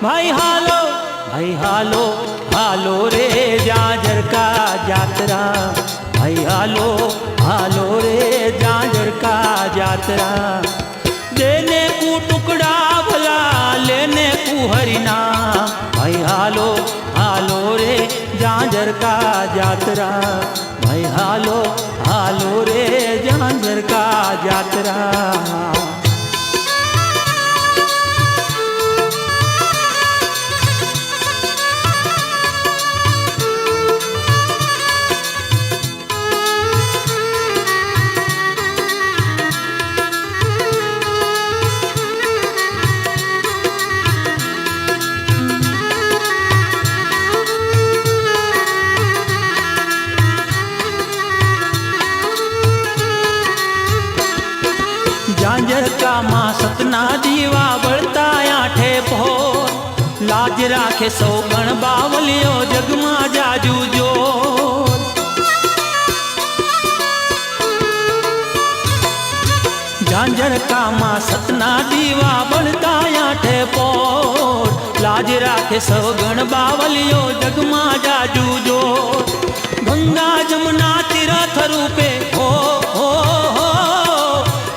भाई हालो हालो रे जांजर का जातरा। भाई हालो रे जांजर का जातरा। देने को टुकड़ा भला लेने को हरिना। भाई हालो रे जांजर का जातरा। भाई हालो रे जांजर का जातरा। जांजर का माँ सतना दीवा बढ़ता आठे भोर। लाज राखे सौ गण बावलियो जगमा जाजू जोर। जांजर का माँ सतना दीवा बढ़ता आठे भोर। लाज राखे सौ गण बावलियो जगमा जाजू जोर। गंगा जमुना तीरथ रूपे हो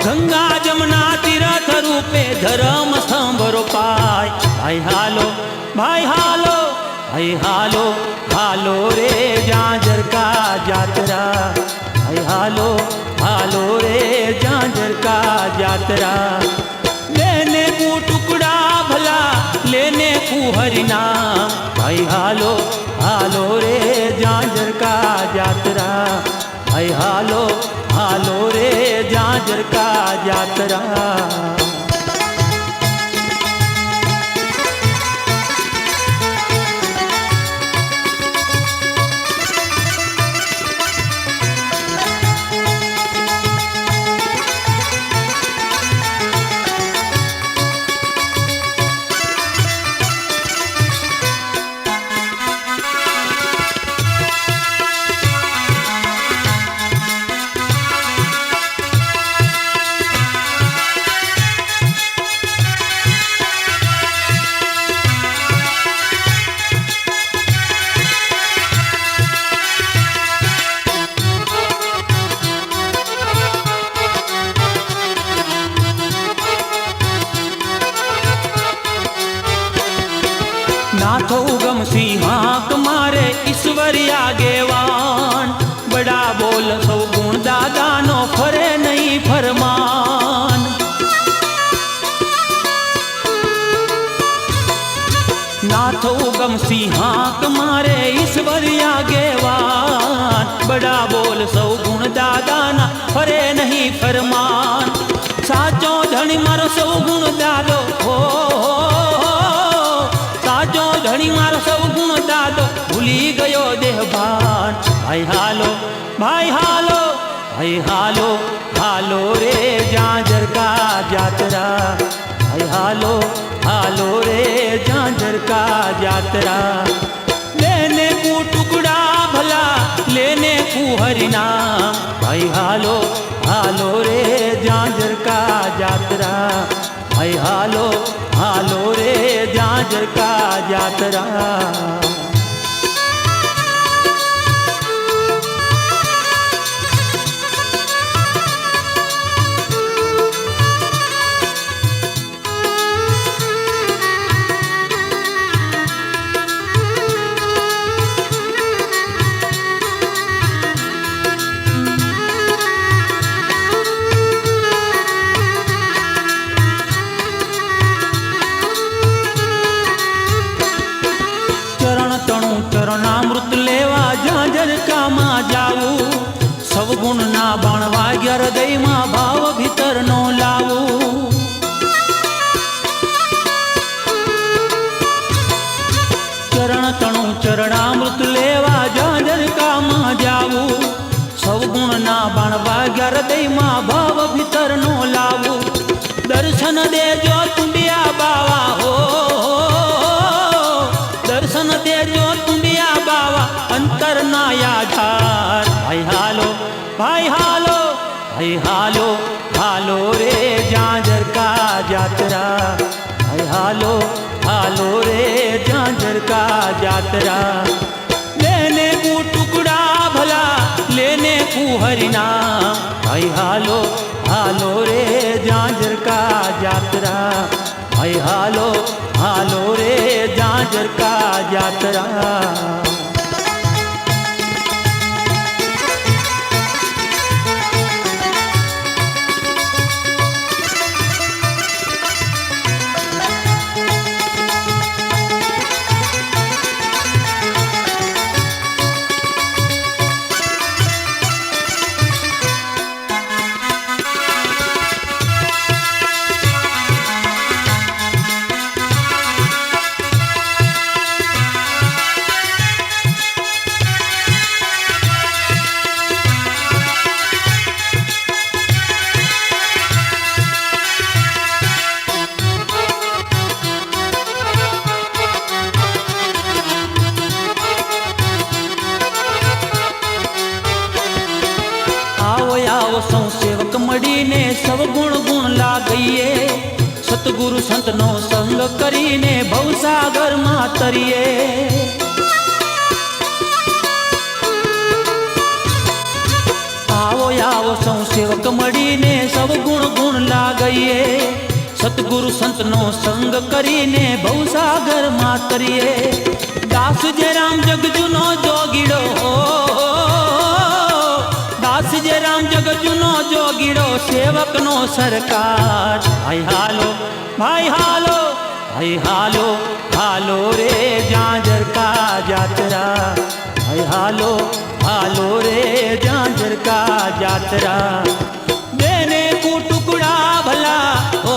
गंगा जमुना तीरथ रूपे धर्म स्तंभ रोपाय। भाई हालो रे जांजर का जातरा। भाई हालो रे जांजर का जातरा। लेने को टुकड़ा भला लेने को हरिना। भाई हालो रे जांजर का जातरा। भाई हालो रे जांजर का जातरा। नाथो उगम सिंहाक मारे ईश्वर आगेवान। बड़ा बोल सौ गुण दादा नो फरे नहीं फरमान। नाथो उगम सिंहाक मारे ईश्वर आगेवान। बड़ा बोल सौ गुण दादा ना फरे नहीं फरमान। साचो धनी मारो सौ गुण दादो हो साचो धनी मारो सौ गुण दादो भूली गयो देह भान। भाई हालो रे जांजर का जातरा। भाई हालो रे जांजर का जातरा। लेने को टुकड़ा भला लेने को हरिना। भाई हालो रे जांजर का जातरा। भाई हालो रे जांजर का जातरा। चरणामृत लेवा जांजर का मां जाऊ। सब गुण ना बाणवा हृदय मां भाव भीतर नो लावू। चरण तणु चरणामृत लेवा जांजर का मां जाऊ। सब गुण ना बाणवा हृदय मां भाव भीतर नो लावू। दर्शन देजो तुंडिया बावा हो दर्शन देजो तुंडिया बावा अंतर नाया धार। भाई हालो रे जांजर का जातरा। भाई हालो रे झांझर का जातरा। लेने को टुकड़ा भला लेने को हरिना, भाई हालो हालो रे झांझर का जातरा, भाई हालो हालो रे झांझर का जातरा। सौ सेवक मळीने सब गुण गुण लागीए, सतगुरु संतनो संग करीने भवसागर मां तरीए। आओ आओ सौ सेवक मळीने सब गुण गुण लागीए, सतगुरु संतनो संग करीने भवसागर मां तरीए। दास जे राम जगजुनो जोगीड़ो, दास जे राम जगजुनो जोगीड़ो, सेवक नो सरकार। भाई हालो भाई हालो भाई हालो हालो रे झांझर का जातरा, भाई हालो हालो रे झांझर का जातरा। देने को टुकड़ा भला ओ,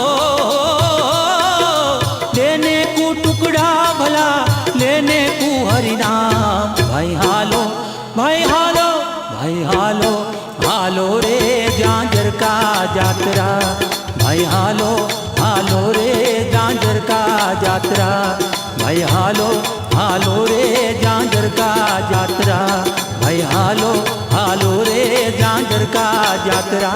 देने को टुकड़ा भला लेने को हरिनाम। भाई हालो भाई हालो भाई हालो हालो रे झांझर का जातरा, भाई हालो हालो रे झांझर का जातरा, भाई हालो हालो रे झांझर का जातरा, भाई हालो हालो रे झांझर का जातरा।